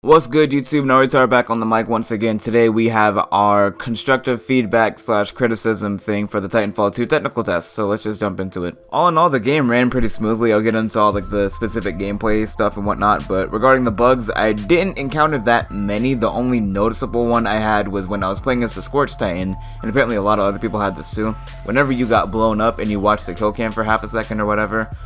What's good, YouTube? Naruto back on the mic once again. Today we have our constructive feedback / criticism thing for the Titanfall 2 technical test, so let's just jump into it. All in all, the game ran pretty smoothly. I'll get into all the specific gameplay stuff and whatnot, but regarding the bugs, I didn't encounter that many. The only noticeable one I had was when I was playing as the Scorched Titan, and apparently a lot of other people had this too. Whenever you got blown up and you watched the kill cam for half a second or whatever,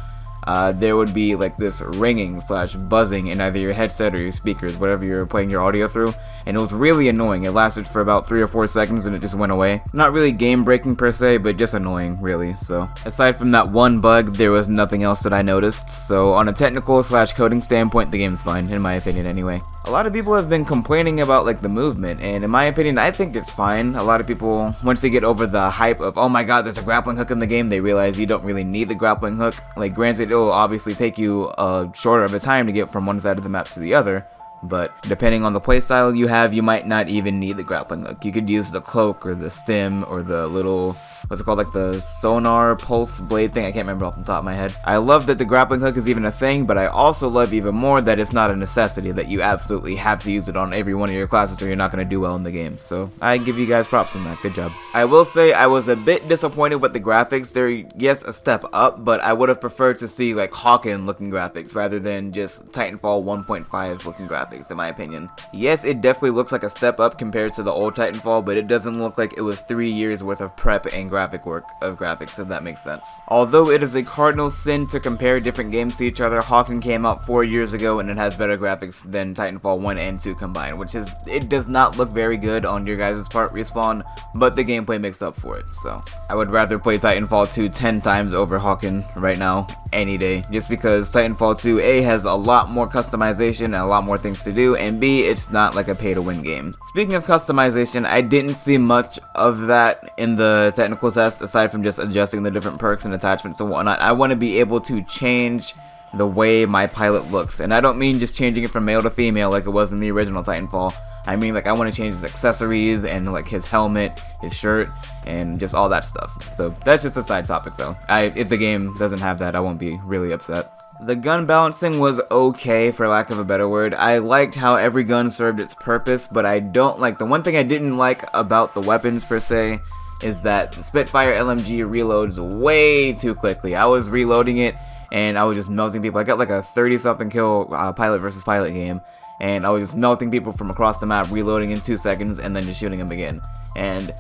there would be like this ringing / buzzing in either your headset or your speakers, whatever you're playing your audio through, and it was really annoying. It lasted for about 3 or 4 seconds and it just went away. Not really game breaking per se, but just annoying really. So aside from that one bug, there was nothing else that I noticed. So on a technical / coding standpoint, the game's fine, in my opinion anyway. A lot of people have been complaining about like the movement, and in my opinion, I think it's fine. A lot of people, once they get over the hype of, oh my god, there's a grappling hook in the game, they realize you don't really need the grappling hook. Like, granted, it will obviously take you shorter of a time to get from one side of the map to the other, but depending on the playstyle you have, you might not even need the grappling hook. You could use the cloak or the stem or the little, what's it called, like the sonar pulse blade thing. I can't remember off the top of my head. I love that the grappling hook is even a thing, but I also love even more that it's not a necessity, that you absolutely have to use it on every one of your classes or you're not going to do well in the game. So I give you guys props on that. Good job. I will say I was a bit disappointed with the graphics. They're, yes, a step up, but I would have preferred to see like Hawken looking graphics rather than just Titanfall 1.5 looking graphics, in my opinion. Yes, it definitely looks like a step up compared to the old Titanfall, but it doesn't look like it was 3 years worth of prep and graphic work of graphics, if that makes sense. Although it is a cardinal sin to compare different games to each other, Hawken came out 4 years ago and it has better graphics than Titanfall 1 and 2 combined, which is, it does not look very good on your guys' part, Respawn, but the gameplay makes up for it. So I would rather play Titanfall 2 10 times over Hawken right now, any day, just because Titanfall 2 A has a lot more customization and a lot more things to do, and B, it's not like a pay to win game. Speaking of customization, I didn't see much of that in the technical test aside from just adjusting the different perks and attachments and whatnot. I want to be able to change the way my pilot looks, and I don't mean just changing it from male to female like it was in the original Titanfall. I mean, like, I want to change his accessories and like his helmet, his shirt, and just all that stuff. So that's just a side topic though. If the game doesn't have that, I won't be really upset. The gun balancing was okay, for lack of a better word. I liked how every gun served its purpose, but I don't like, the one thing I didn't like about the weapons per se is that the Spitfire LMG reloads way too quickly. I was reloading it and I was just melting people. I got like a 30-something kill pilot versus pilot game, and I was just melting people from across the map, reloading in 2 seconds, and then just shooting them again. And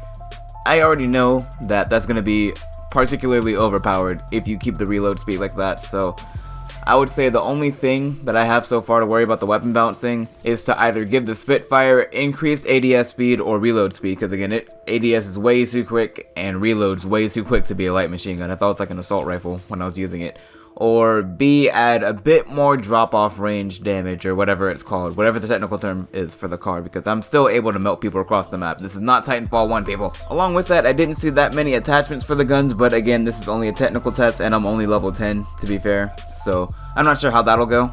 I already know that that's going to be particularly overpowered if you keep the reload speed like that, so I would say the only thing that I have so far to worry about the weapon balancing is to either give the Spitfire increased ADS speed or reload speed, because again, ADS is way too quick and reloads way too quick to be a light machine gun. I thought it was like an assault rifle when I was using it. Or B, add a bit more drop-off range damage, or whatever it's called, whatever the technical term is for the card, because I'm still able to melt people across the map. This is not Titanfall 1, people. Along with that, I didn't see that many attachments for the guns, but again, this is only a technical test, and I'm only level 10, to be fair, so I'm not sure how that'll go.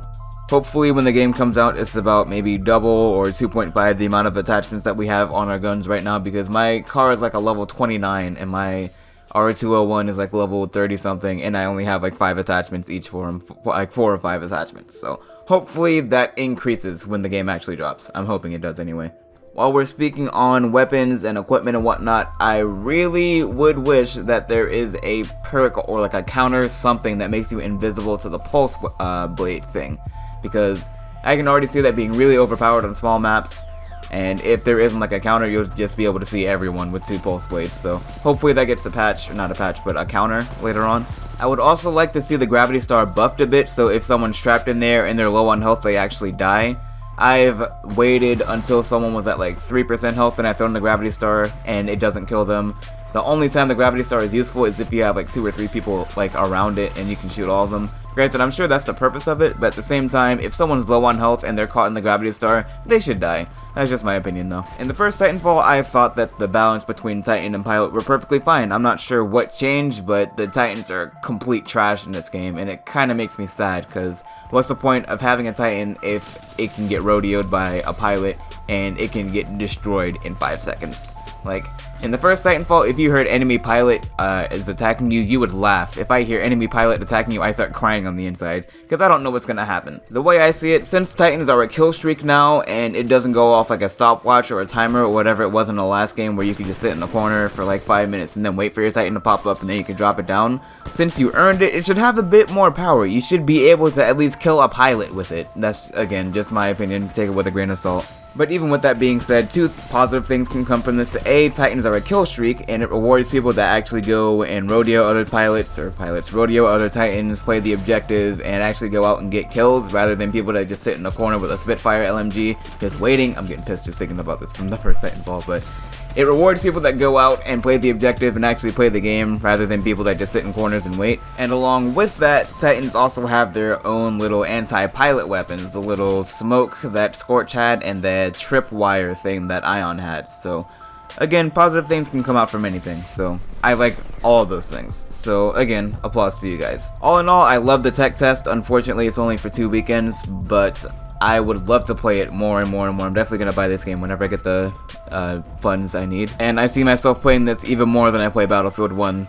Hopefully when the game comes out, it's about maybe double or 2.5 the amount of attachments that we have on our guns right now, because my car is like a level 29, and my R201 is like level 30 something, and I only have like 5 attachments each for him, like 4 or 5 attachments. So hopefully that increases when the game actually drops. I'm hoping it does anyway. While we're speaking on weapons and equipment and whatnot, I really would wish that there is a perk or like a counter something that makes you invisible to the pulse blade thing, because I can already see that being really overpowered on small maps. And if there isn't like a counter, you'll just be able to see everyone with 2 pulse blades. So hopefully that gets a patch, or not a patch, but a counter later on. I would also like to see the gravity star buffed a bit, so if someone's trapped in there and they're low on health, they actually die. I've waited until someone was at like 3% health and I throw in the gravity star and it doesn't kill them. The only time the gravity star is useful is if you have like 2 or 3 people like around it and you can shoot all of them. Granted, I'm sure that's the purpose of it, but at the same time, if someone's low on health and they're caught in the gravity star, they should die. That's just my opinion though. In the first Titanfall, I thought that the balance between Titan and Pilot were perfectly fine. I'm not sure what changed, but the Titans are complete trash in this game, and it kind of makes me sad, because what's the point of having a Titan if it can get rodeoed by a Pilot and it can get destroyed in 5 seconds? Like, In the first Titanfall, if you heard enemy pilot is attacking you, you would laugh. If I hear enemy pilot attacking you, I start crying on the inside, because I don't know what's gonna happen. The way I see it, since Titans are a kill streak now, and it doesn't go off like a stopwatch or a timer or whatever it was in the last game where you could just sit in the corner for like 5 minutes and then wait for your Titan to pop up and then you can drop it down. Since you earned it, it should have a bit more power. You should be able to at least kill a pilot with it. That's, again, just my opinion. Take it with a grain of salt. But even with that being said, two positive things can come from this. A, Titans are a kill streak, and it rewards people that actually go and rodeo other pilots, or pilots rodeo other Titans, play the objective, and actually go out and get kills, rather than people that just sit in the corner with a Spitfire LMG, just waiting. I'm getting pissed just thinking about this from the first Titanfall, but it rewards people that go out and play the objective and actually play the game, rather than people that just sit in corners and wait. And along with that, Titans also have their own little anti-pilot weapons, the little smoke that Scorch had, and the tripwire thing that Ion had. So again, positive things can come out from anything, so I like all of those things. So again, applause to you guys. All in all, I love the tech test. Unfortunately, it's only for 2 weekends, but I would love to play it more and more and more. I'm definitely going to buy this game whenever I get the funds I need. And I see myself playing this even more than I play Battlefield 1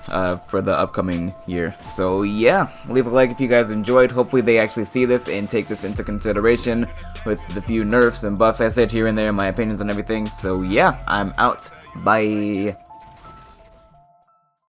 for the upcoming year. So yeah, leave a like if you guys enjoyed. Hopefully they actually see this and take this into consideration with the few nerfs and buffs I said here and there, my opinions on everything. So yeah, I'm out. Bye.